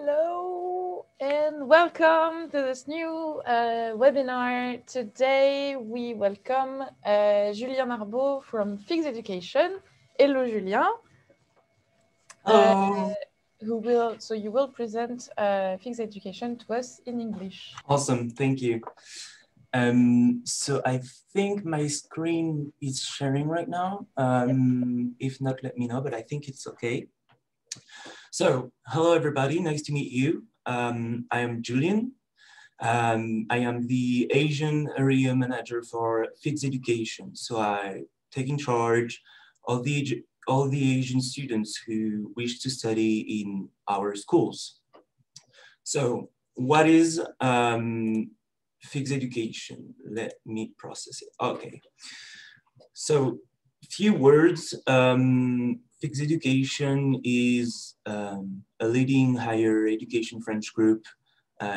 Hello and welcome to this new webinar. Today we welcome Julien Marbeau from FIGS Education. Hello Julien. Hello. You will present FIGS Education to us in English. Awesome, thank you. So I think my screen is sharing right now. If not, let me know, but I think it's okay. So, hello everybody, nice to meet you. I am Julien. I am the Asian area manager for FIGS Education. So I take in charge of all the Asian students who wish to study in our schools. So what is FIGS Education? Let me process it. Okay. So few words. FIGS Education is a leading higher education French group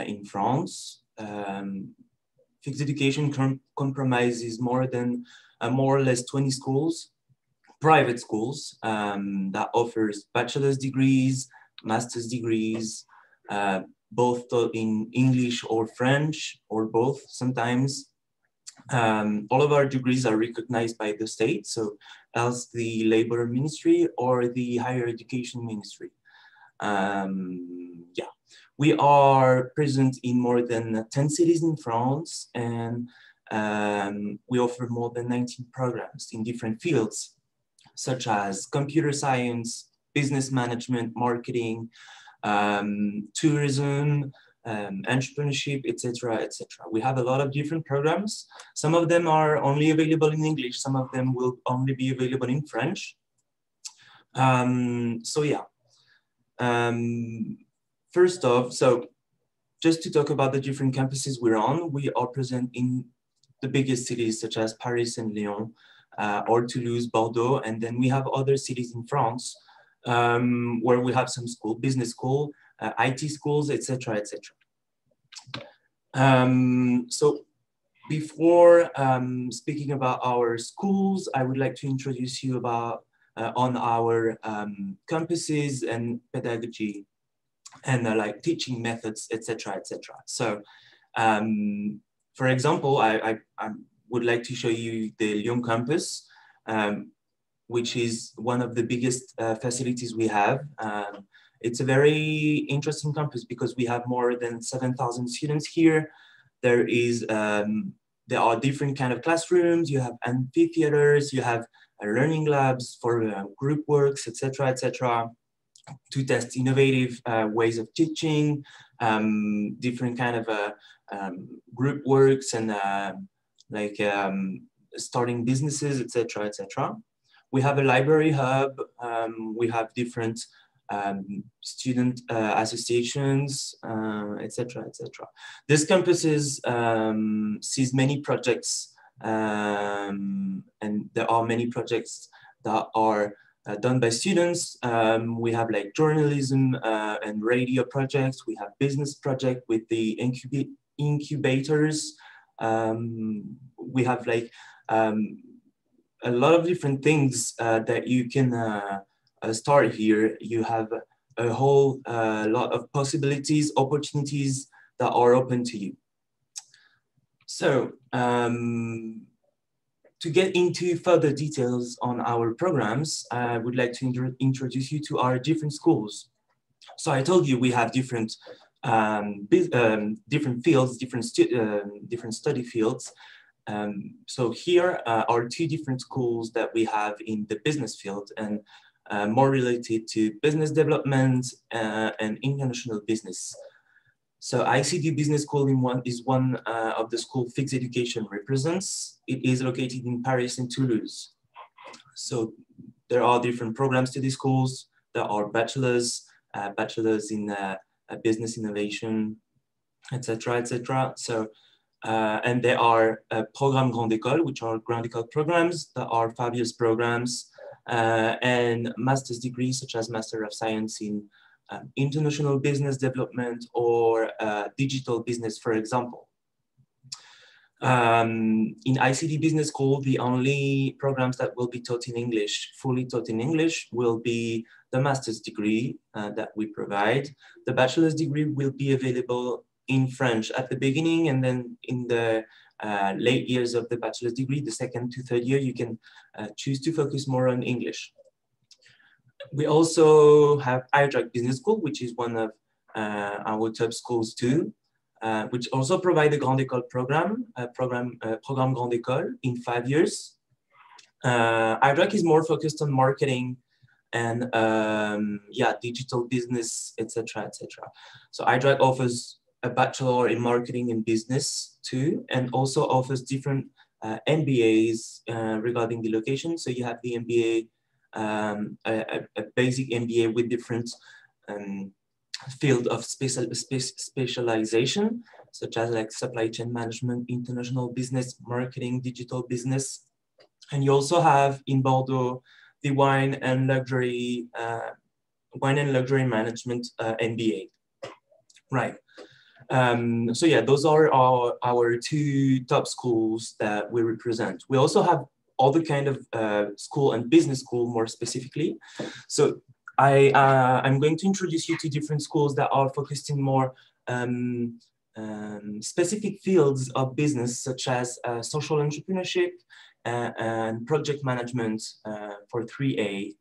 in France. FIGS Education compromises more or less 20 schools, private schools that offers bachelor's degrees, master's degrees, both in English or French or both sometimes. All of our degrees are recognized by the state, so else the Labor Ministry or the Higher Education Ministry. Yeah, we are present in more than 10 cities in France, and we offer more than 19 programs in different fields, such as computer science, business management, marketing, tourism, entrepreneurship, etc., etc. We have a lot of different programs. Some of them are only available in English. Some of them will only be available in French. So yeah. First off, so just to talk about the different campuses we're on, we are present in the biggest cities such as Paris and Lyon, or Toulouse, Bordeaux, and then we have other cities in France where we have some school, business school, IT schools, etc., etc. So before speaking about our schools, I would like to introduce you about on our campuses and pedagogy and like teaching methods, etc., etc. So, for example, I would like to show you the Lyon campus, which is one of the biggest facilities we have. It's a very interesting campus because we have more than 7,000 students here. There are different kind of classrooms. You have amphitheaters. You have learning labs for group works, etc., etc., to test innovative ways of teaching, different kind of group works and starting businesses, etc., etc. We have a library hub. We have different student associations, etc., etc. This campus sees many projects, and there are many projects that are done by students. We have like journalism and radio projects. We have business project with the incubators. We have like a lot of different things that you can start here. You have a whole lot of possibilities, opportunities that are open to you. So to get into further details on our programs, I would like to introduce you to our different schools. So I told you we have different different fields, different study fields. So here are two different schools that we have in the business field and more related to business development and international business. So ICD Business School is one of the school FIGS Education represents. It is located in Paris and Toulouse. So there are different programs to these schools. There are bachelors in business innovation, etc., etc. So and there are Programme Grande École, which are Grande École programs that are 5 years programs, and master's degrees such as Master of Science in international business development or digital business, for example. In ICT Business School, the only programs that will be taught in English, fully taught in English, will be the master's degree that we provide. The bachelor's degree will be available in French at the beginning, and then in the late years of the bachelor's degree, the second to third year, you can choose to focus more on English. We also have FIGS Business School, which is one of our top schools too. Which also provide a Grande École program, Programme Grande École in 5 years. FIGS is more focused on marketing and digital business, etc., etc. So FIGS offers a bachelor in marketing and business too, and also offers different MBAs regarding the location. So you have the MBA, a basic MBA with different field of specialization, such as like supply chain management, international business, marketing, digital business. And you also have in Bordeaux the wine and luxury management MBA. Right. So yeah, those are our two top schools that we represent. We also have other kind of school and business school more specifically. So I'm going to introduce you to different schools that are focused in more specific fields of business, such as social entrepreneurship and project management for 3A.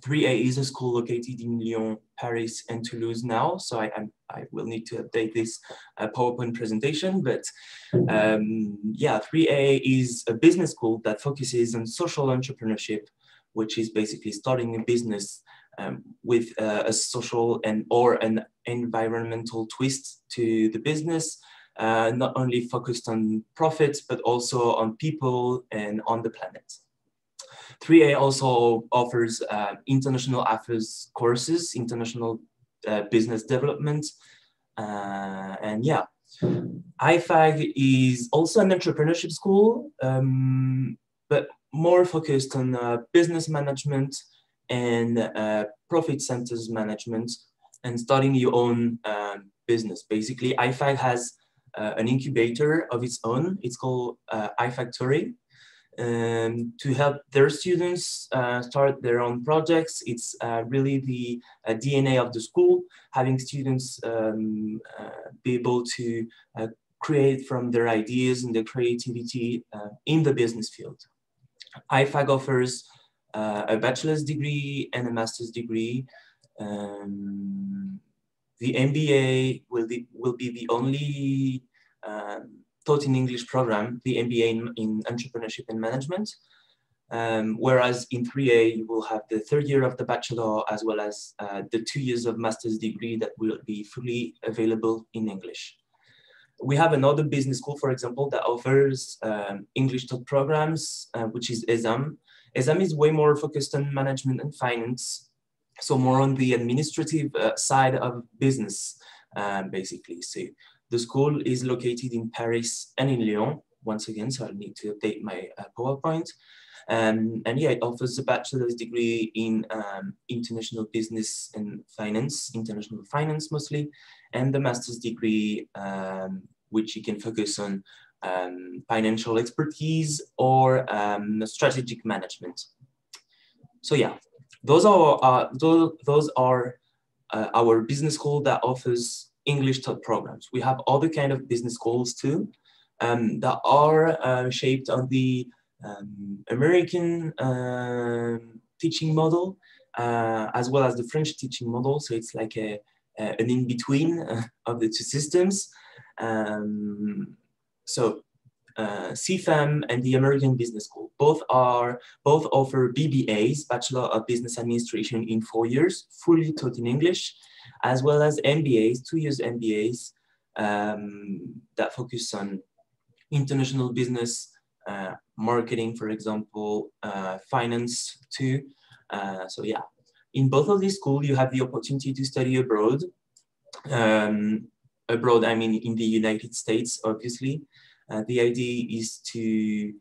3A is a school located in Lyon, Paris, and Toulouse now. So I will need to update this PowerPoint presentation, but yeah, 3A is a business school that focuses on social entrepreneurship, which is basically starting a business with a social or an environmental twist to the business, not only focused on profits, but also on people and on the planet. 3A also offers international affairs courses, international business development, and yeah. IFAG is also an entrepreneurship school, but more focused on business management and profit centers management and starting your own business. Basically, IFAG has an incubator of its own. It's called iFactory. To help their students start their own projects. It's really the DNA of the school, having students be able to create from their ideas and their creativity in the business field. IFAG offers a bachelor's degree and a master's degree. The MBA will be the only taught in English program, the MBA in entrepreneurship and management. Whereas in 3A, you will have the third year of the bachelor as well as the 2 years of master's degree that will be fully available in English. We have another business school, for example, that offers English taught programs, which is ESAM. ESAM is way more focused on management and finance, so more on the administrative side of business, basically. So the school is located in Paris and in Lyon, once again, so I'll need to update my PowerPoint. And yeah, it offers a bachelor's degree in international business and finance, international finance mostly, and the master's degree, which you can focus on financial expertise or strategic management. So yeah, those are our business school that offers English taught programs. We have other kind of business schools too that are shaped on the American teaching model as well as the French teaching model. So it's like an in-between of the two systems. So CFAM and the American Business School both offer BBAs, Bachelor of Business Administration, in 4 years, fully taught in English, as well as MBAs, 2 years MBAs that focus on international business, marketing, for example, finance too. So yeah, in both of these schools, you have the opportunity to study abroad. Abroad, I mean in the United States, obviously. The idea is to,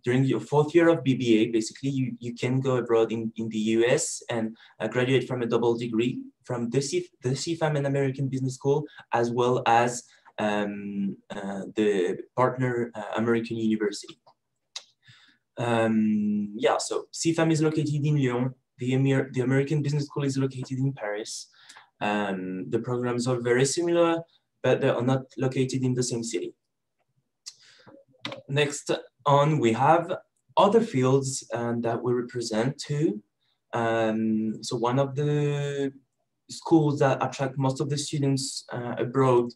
during your 4th year of BBA, basically, you can go abroad in the US and graduate from a double degree from the CFAM and American Business School, as well as the partner American University. Yeah, so CFAM is located in Lyon. The American Business School is located in Paris. The programs are very similar, but they are not located in the same city. Next on, we have other fields that we represent too. So one of the schools that attract most of the students abroad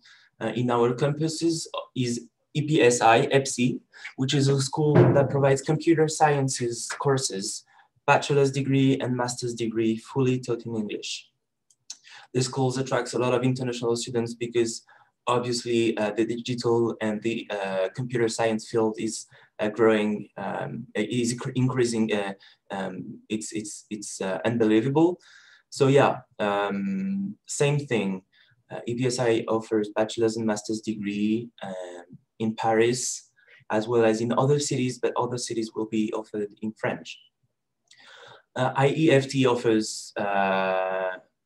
in our campuses is EPSI, which is a school that provides computer sciences courses, bachelor's degree and master's degree, fully taught in English. This school attracts a lot of international students because obviously the digital and the computer science field is growing, is increasing. It's unbelievable. So yeah, same thing. EPSI offers bachelor's and master's degree in Paris, as well as in other cities, but other cities will be offered in French. IEFT offers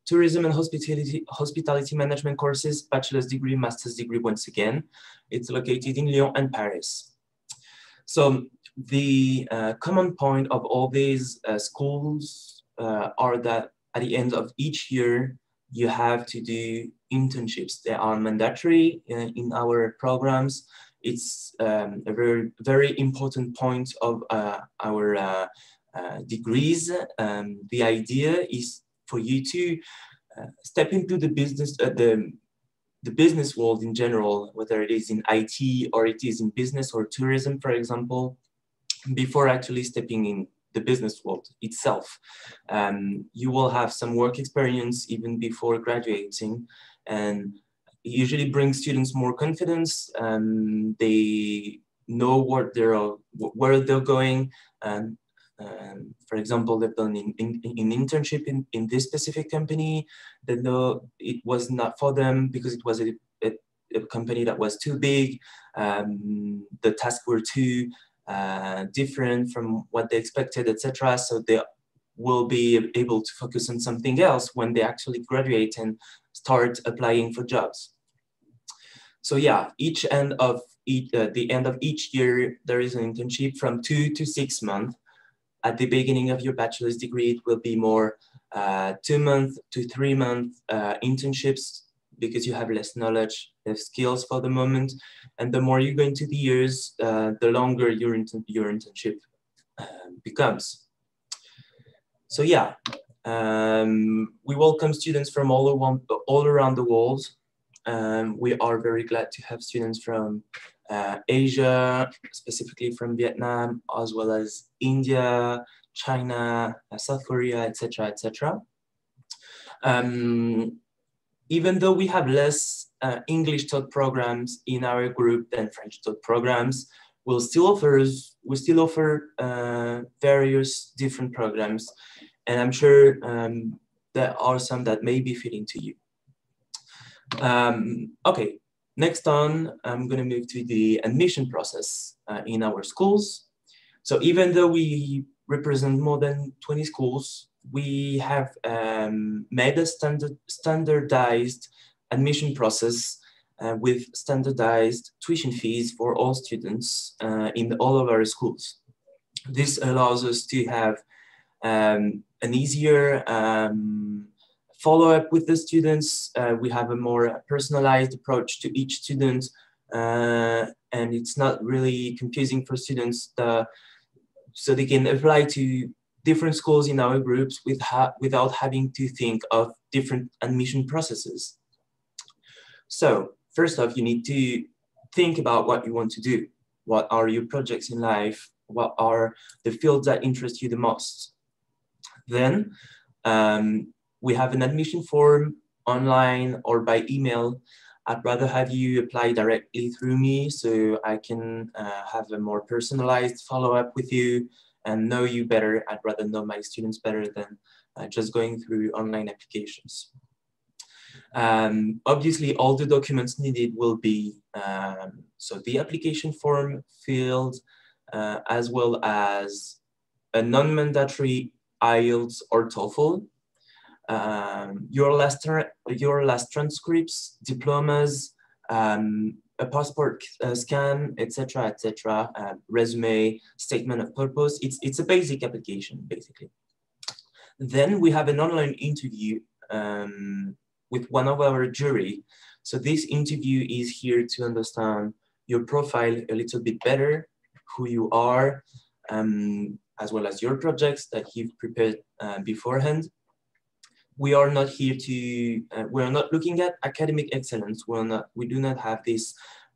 tourism and hospitality management courses, bachelor's degree, master's degree once again. It's located in Lyon and Paris. So the common point of all these schools are that at the end of each year, you have to do internships. They are mandatory in our programs. It's a very, very important point of our degrees. The idea is for you to step into the business world in general, whether it is in IT or it is in business or tourism, for example, before actually stepping in the business world itself. You will have some work experience even before graduating, and it usually brings students more confidence. They know where they're going. For example, they've done an internship in this specific company. They know it was not for them because it was a company that was too big. The tasks were too different from what they expected, etc. So they will be able to focus on something else when they actually graduate and start applying for jobs. So yeah, the end of each year, there is an internship from 2 to 6 months. At the beginning of your bachelor's degree, it will be more 2 month to 3 month internships because you have less knowledge, less skills for the moment. And the more you go into the years, the longer your internship becomes. So yeah, we welcome students from all around the world. We are very glad to have students from Asia, specifically from Vietnam, as well as India, China, South Korea, etc., etc. Even though we have less English taught programs in our group than French taught programs, we still offer various different programs, and I'm sure there are some that may be fitting to you. Okay, next on, I'm going to move to the admission process in our schools. So even though we represent more than 20 schools, we have made a standardized admission process with standardized tuition fees for all students in all of our schools. This allows us to have an easier follow-up with the students. We have a more personalized approach to each student, and it's not really confusing for students, so they can apply to different schools in our groups without having to think of different admission processes. So first off, you need to think about what you want to do. What are your projects in life? What are the fields that interest you the most? Then we have an admission form online or by email. I'd rather have you apply directly through me so I can have a more personalized follow-up with you and know you better. I'd rather know my students better than just going through online applications. Obviously, all the documents needed will be, so the application form filled, as well as a non-mandatory IELTS or TOEFL. your last transcripts, diplomas, a passport scan, etc., etc., resume, statement of purpose. It's a basic application, basically. Then we have an online interview with one of our jury. So this interview is here to understand your profile a little bit better, who you are, as well as your projects that you've prepared beforehand. We are not here to, we are not looking at academic excellence. We do not have this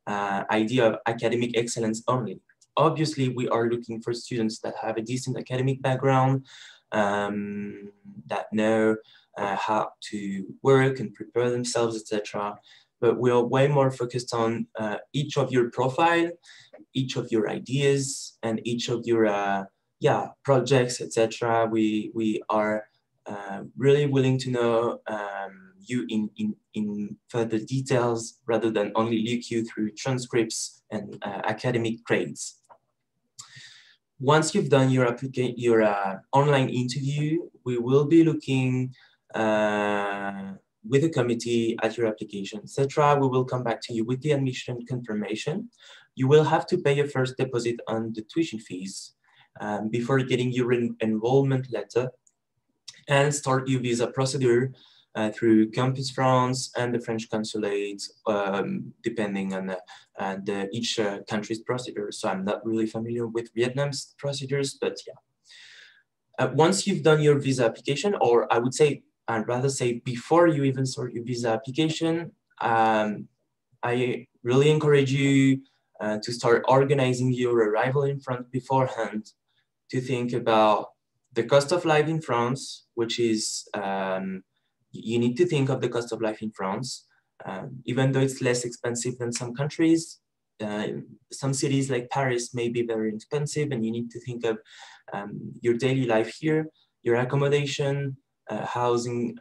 idea of academic excellence only. Obviously, we are looking for students that have a decent academic background, that know how to work and prepare themselves, etc. But we are way more focused on each of your profile, each of your ideas, and each of your projects, etc. We are really willing to know you in further details rather than only look you through transcripts and academic grades. Once you've done your online interview, we will be looking with a committee at your application, etc. We will come back to you with the admission confirmation. You will have to pay a first deposit on the tuition fees before getting your enrollment letter and start your visa procedure through Campus France and the French consulate, depending on each country's procedure. So I'm not really familiar with Vietnam's procedures, but yeah. Once you've done your visa application, or I'd rather say before you even start your visa application, I really encourage you to start organizing your arrival in France beforehand, to think about the cost of life in France, which is, you need to think of the cost of life in France, even though it's less expensive than some countries. Some cities like Paris may be very expensive, and you need to think of your daily life here, your accommodation, housing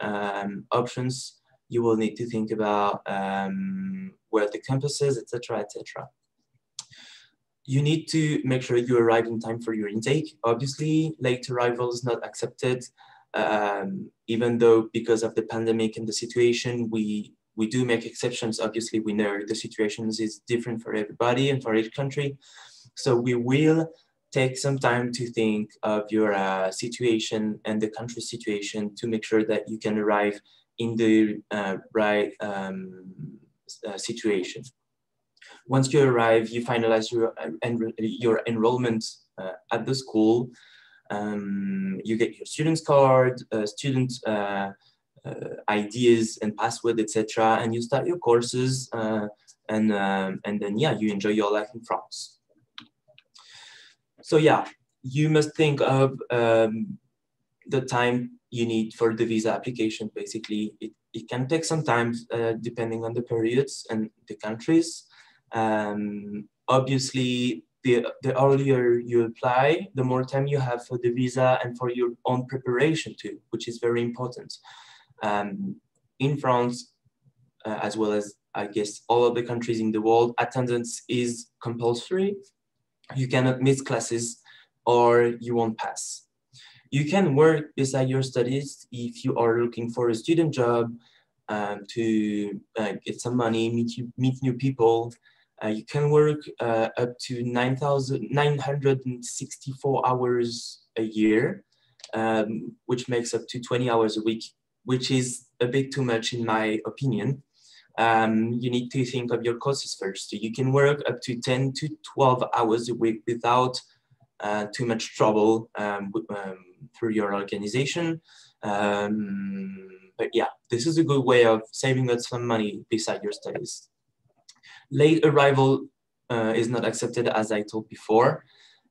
options. You will need to think about where the campus is, etc., etc. You need to make sure you arrive in time for your intake. Obviously, late arrival is not accepted, even though because of the pandemic and the situation, we do make exceptions. Obviously, we know the situations is different for everybody and for each country. So we will take some time to think of your situation and the country situation to make sure that you can arrive in the right situation. Once you arrive, you finalize your enrollment at the school. You get your student's card, student ideas and password, etc., and you start your courses, and then yeah, you enjoy your life in France. So yeah, you must think of the time you need for the visa application. Basically, it can take some time depending on the periods and the countries. Obviously, the earlier you apply, the more time you have for the visa and for your own preparation too, which is very important. In France, as well as I guess all of the countries in the world, attendance is compulsory. You cannot miss classes or you won't pass. You can work beside your studies if you are looking for a student job, to get some money, meet new people. You can work up to 9,964 hours a year, which makes up to 20 hours a week, which is a bit too much in my opinion. You need to think of your courses first. You can work up to 10 to 12 hours a week without too much trouble through your organization. But yeah, this is a good way of saving up some money beside your studies. Late arrival is not accepted, as I told before.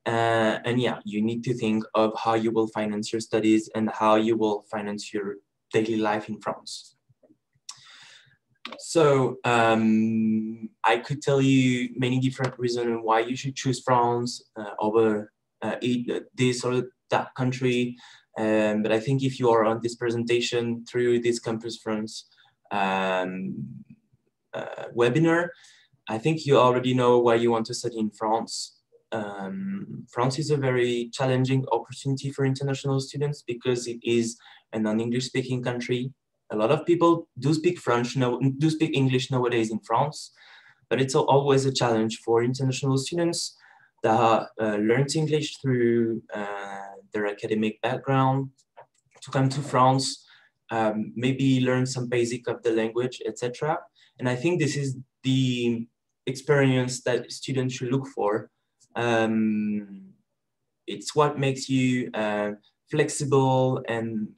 And yeah, you need to think of how you will finance your studies and how you will finance your daily life in France. So I could tell you many different reasons why you should choose France over this or that country. But I think if you are on this presentation through this Campus France webinar, I think you already know why you want to study in France. France is a very challenging opportunity for international students because it is a non-English speaking country. A lot of people do speak French, do speak English nowadays in France, but it's always a challenge for international students that learned English through their academic background to come to France, maybe learn some basic of the language, etc. And I think this is the experience that students should look for. It's what makes you flexible, and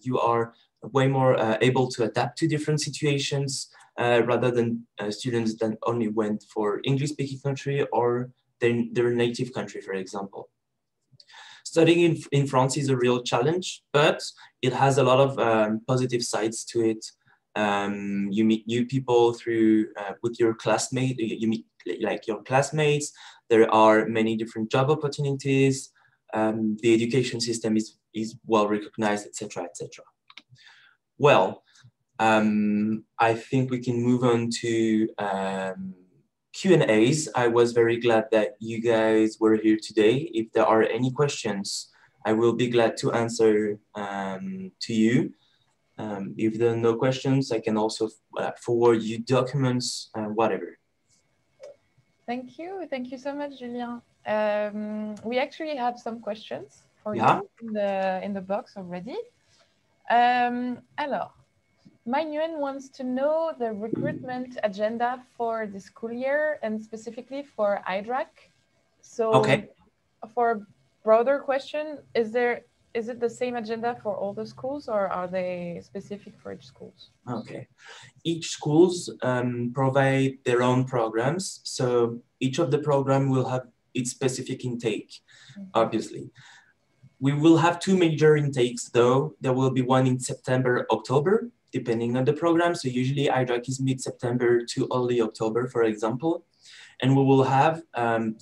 you are way more able to adapt to different situations rather than students that only went for English-speaking country or their native country, for example. Studying in France is a real challenge, but it has a lot of positive sides to it. You meet new people through with your classmates. You meet like your classmates. There are many different job opportunities. The education system is well recognized, etc., etc. Well, I think we can move on to Q&As. I was very glad that you guys were here today. If there are any questions, I will be glad to answer to you. If there are no questions, I can also forward you documents, whatever. Thank you. Thank you so much, Julien. We actually have some questions for you in the box already. Alors, Manuel wants to know the recruitment agenda for the school year and specifically for IDRAC. So for a broader question, is it the same agenda for all the schools, or are they specific for each schools? Okay. Each schools provide their own programs. So each of the program will have its specific intake, obviously. We will have two major intakes though. There will be one in September, October, depending on the program. So usually IDRAC is mid-September to early October, for example. And we will have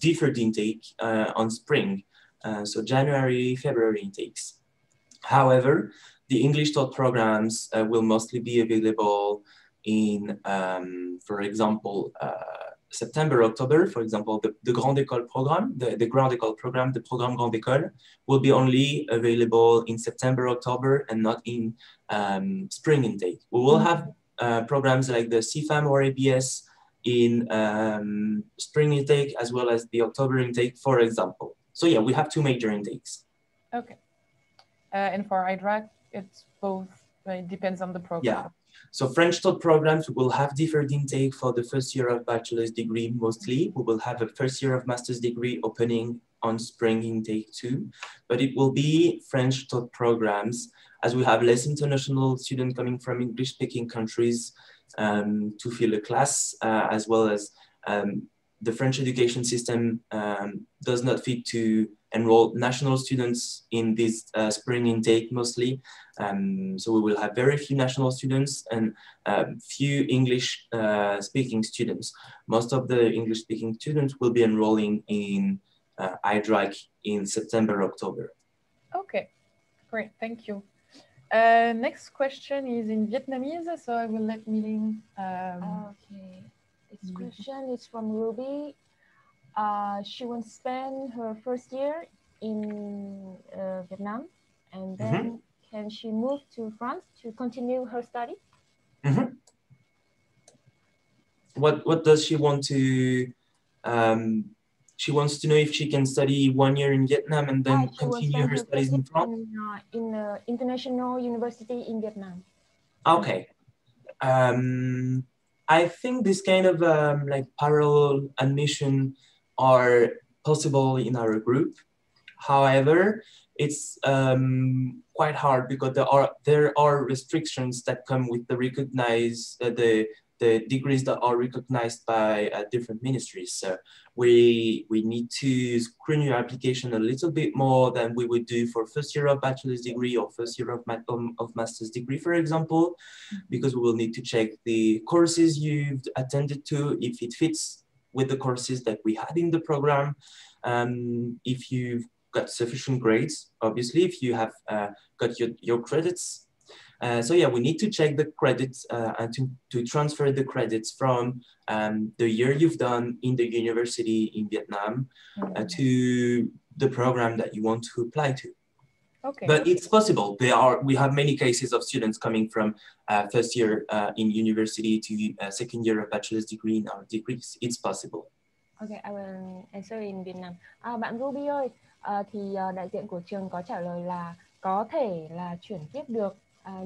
deferred intake on spring. So January, February intakes. However, the English taught programs will mostly be available in, for example, September, October. For example, the Grande École program, the Grande École program, the Programme Grande École, will be only available in September, October, and not in spring intake. We will have programs like the CFAM or ABS in spring intake, as well as the October intake, for example. So yeah, we have two major intakes. Okay. And for IDRAC, it's both, it depends on the program. Yeah. So French taught programs will have deferred intake for the first year of bachelor's degree mostly. We will have a first year of master's degree opening on spring intake too, but it will be French taught programs as we have less international students coming from English speaking countries to fill a class, as well as the French education system does not fit to enroll national students in this spring intake mostly. So we will have very few national students and few English speaking students. Most of the English speaking students will be enrolling in IDRAC in September, October. Okay, great, thank you. Next question is in Vietnamese, so I will let Mylene. Okay, this question is from Ruby. She wants to spend her first year in Vietnam, and then can she move to France to continue her study? What does she want to? She wants to know if she can study 1 year in Vietnam and then continue her studies in France? In international university in Vietnam. Okay. I think this kind of like parallel admission are possible in our group. However, it's quite hard because there are restrictions that come with the the degrees that are recognized by different ministries. So we need to screen your application a little bit more than we would do for first year of bachelor's degree or first year of master's degree, for example, because we will need to check the courses you've attended to, if it fits with the courses that we had in the program, if you've got sufficient grades, obviously, if you have got your credits. So yeah, we need to check the credits and to transfer the credits from the year you've done in the university in Vietnam to the program that you want to apply to. Okay. But it's possible. We have many cases of students coming from first year in university to second year of bachelor's degree in our degrees. It's possible. Okay, I will answer in Vietnam. Bạn Ruby ơi, thì đại diện của trường có trả lời là có thể là chuyển tiếp được,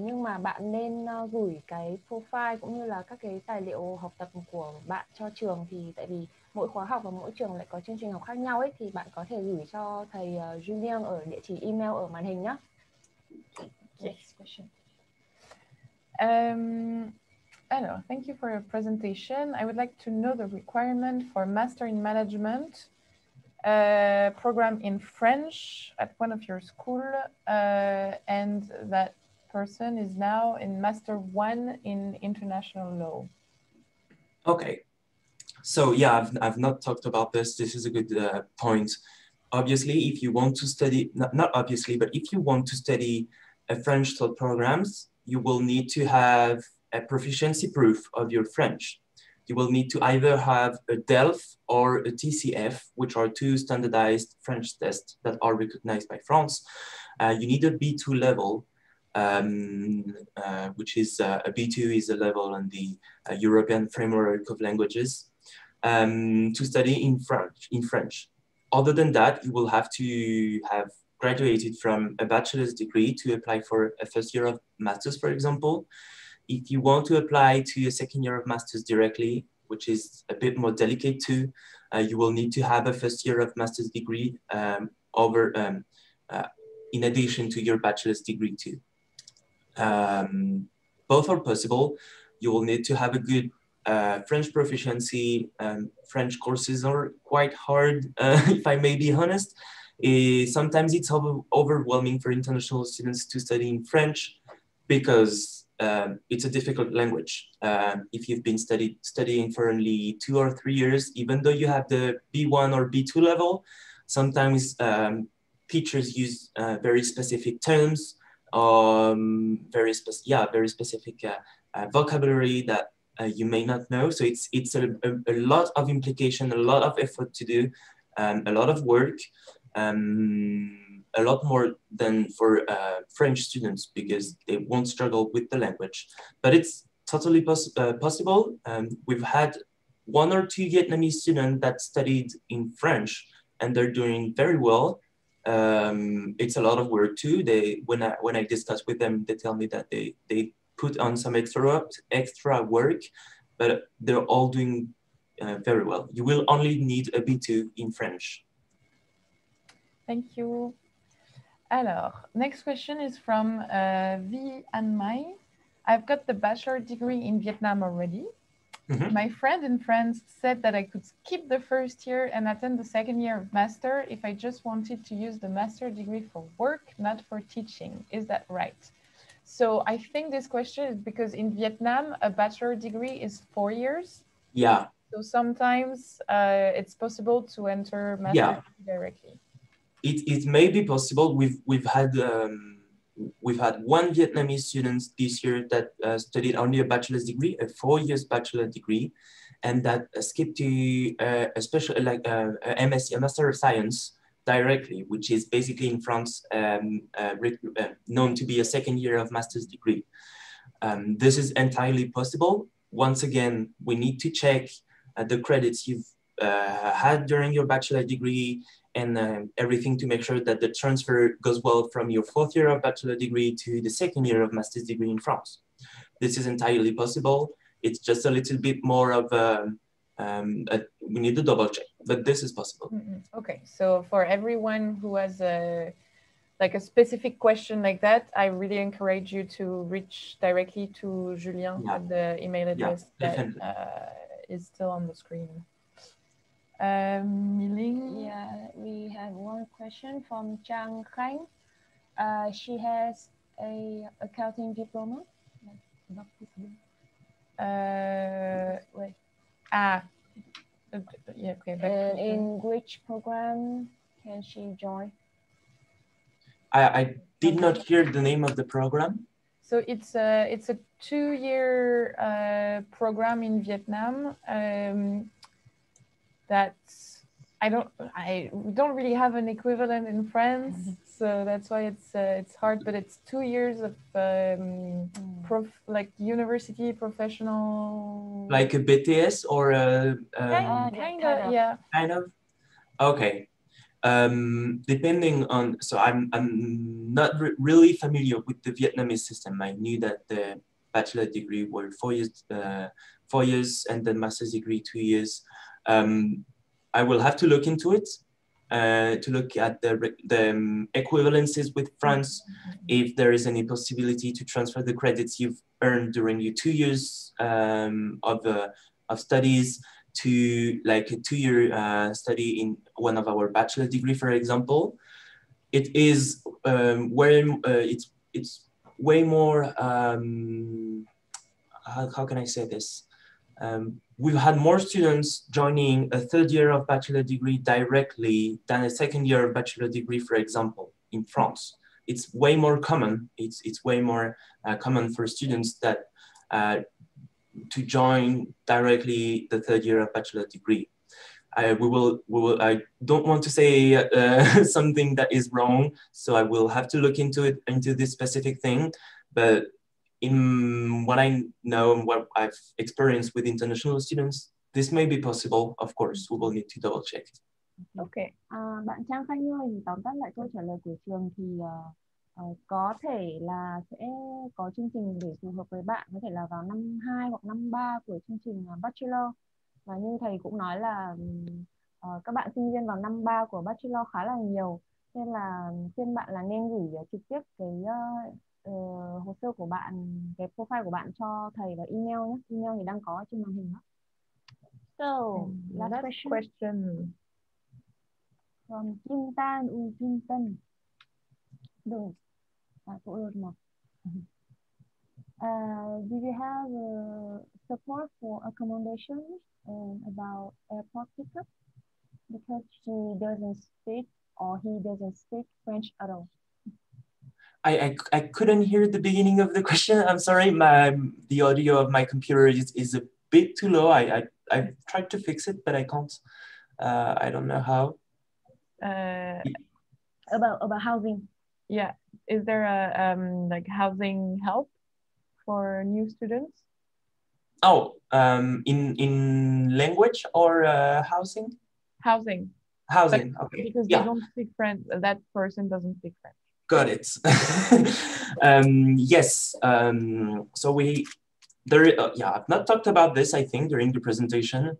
nhưng mà bạn nên gửi cái profile cũng như là các cái tài liệu học tập của bạn cho trường, thì tại vì mỗi khóa học và mỗi trường lại có chương trình học khác nhau ấy, thì bạn có thể gửi cho thầy Julien ở địa chỉ email ở màn hình nhé. Next question. Hello, thank you for your presentation. I would like to know the requirement for Master in Management program in French at one of your school, and that person is now in Master 1 in International Law. Okay, so yeah, I've not talked about this. This is a good point. Obviously, if you want to study, not obviously, but if you want to study French taught programs, you will need to have a proficiency proof of your French. You will need to either have a DELF or a TCF, which are two standardized French tests that are recognized by France. You need a B2 level, which is a B2 is a level on the European Framework of Languages, to study in French. Other than that, you will have to have graduated from a bachelor's degree to apply for a first year of master's, for example. If you want to apply to a second year of master's directly, which is a bit more delicate too, you will need to have a first year of master's degree in addition to your bachelor's degree too. Both are possible. You will need to have a good French proficiency. French courses are quite hard, if I may be honest. Sometimes it's overwhelming for international students to study in French because it's a difficult language. If you've been studying for only 2 or 3 years, even though you have the B1 or B2 level, sometimes teachers use very specific terms, very specific vocabulary that you may not know. So it's a lot of implication, a lot of effort to do, a lot of work. A lot more than for French students because they won't struggle with the language. But it's totally possible. We've had 1 or 2 Vietnamese students that studied in French and they're doing very well. It's a lot of work too. When I discuss with them, they tell me that they put on some extra work, but they're all doing very well. You will only need a B2 in French. Thank you. Alors, next question is from V and Mai. I've got the bachelor degree in Vietnam already. My friend in France said that I could skip the first year and attend the second year of master if I just wanted to use the master degree for work, not for teaching. Is that right? So I think this question is because in Vietnam, a bachelor degree is 4 years. Yeah. So sometimes it's possible to enter master directly. It may be possible. We've had 1 Vietnamese student this year that studied only a bachelor's degree, a 4 years bachelor degree, and that skipped to a special a MSc, a Master of Science directly, which is basically in France known to be a second year of master's degree. This is entirely possible. Once again, we need to check the credits you've had during your bachelor degree and everything to make sure that the transfer goes well from your 4th year of bachelor degree to the 2nd year of master's degree in France. This is entirely possible. It's just a little bit more of we need to double check, but this is possible. Okay, so for everyone who has a specific question like that, I really encourage you to reach directly to Julien at the email address that is still on the screen. Miling? Yeah, we have one question from Chang Khang. She has a accounting diploma. Wait. Yeah, okay. And in which program can she join? I did not hear the name of the program. So it's a 2-year program in Vietnam. We don't really have an equivalent in France, so that's why it's hard. But it's 2 years of like university professional, like a BTS or a kind of, yeah. Kind of. Okay. Depending on, so I'm not really familiar with the Vietnamese system. I knew that the bachelor degree were 4 years, and the master's degree 2 years. I will have to look into it, to look at the equivalences with France, if there is any possibility to transfer the credits you've earned during your 2 years of studies to like a 2-year study in one of our bachelor degree, for example. It is it's way more, how can I say this? We've had more students joining a 3rd year of bachelor degree directly than a 2nd year of bachelor degree, for example, in France. It's way more common. It's way more common for students that to join directly the 3rd year of bachelor degree. I don't want to say something that is wrong, so I will have to look into this specific thing. But in what I know and what I've experienced with international students, this may be possible. Of course, we will need to double check. Okay. Bạn Trang Khanh ơi, tóm tắt lại câu trả lời của trường thì có thể là sẽ có chương trình để phù hợp với bạn, có thể là vào năm 2 hoặc năm 3 của chương trình Bachelor. Và như thầy cũng nói là các bạn sinh viên vào năm 3 của Bachelor khá là nhiều, nên là khuyên bạn là nên gửi trực tiếp cái hồ sơ của bạn, cái profile của bạn cho thầy và email nhé. Email thì đang có trên màn hình đó. So, last question. From Kim Tan U Kim Tân. Do you have support for accommodation about airport pickup? Because she doesn't speak or he doesn't speak French at all. I couldn't hear the beginning of the question. I'm sorry, the audio of my computer is a bit too low. I tried to fix it, but I can't. I don't know how. About housing. Yeah, is there a like housing help for new students? Oh, in language or housing? Housing. Housing. But okay. Because they don't speak French. That person doesn't speak French. Got it. Yes. So I've not talked about this, I think, during the presentation.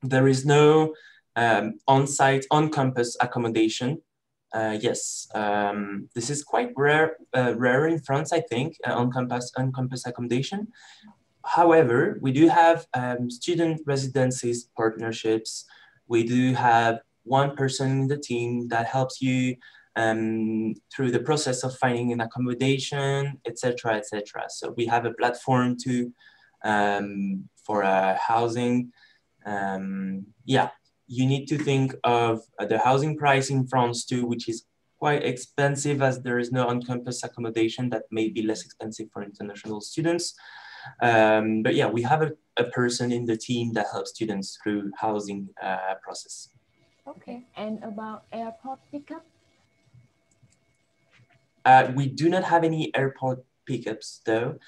There is no on-site, on-campus accommodation. Yes, this is quite rare in France, I think, on-campus accommodation. However, we do have student residencies partnerships. We do have one person in the team that helps you through the process of finding an accommodation, etc., etc. So we have a platform for housing. Yeah, you need to think of the housing price in France too, which is quite expensive, as there is no on-campus accommodation that may be less expensive for international students. But yeah, we have a person in the team that helps students through housing process. Okay, and about airport pickup? We do not have any airport pickups though.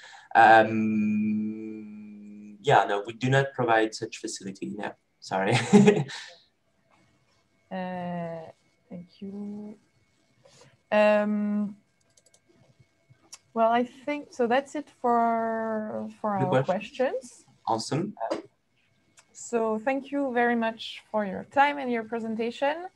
Yeah, no, we do not provide such facility. No, sorry. Thank you. Well, I think so. That's it for our questions. Awesome. So thank you very much for your time and your presentation.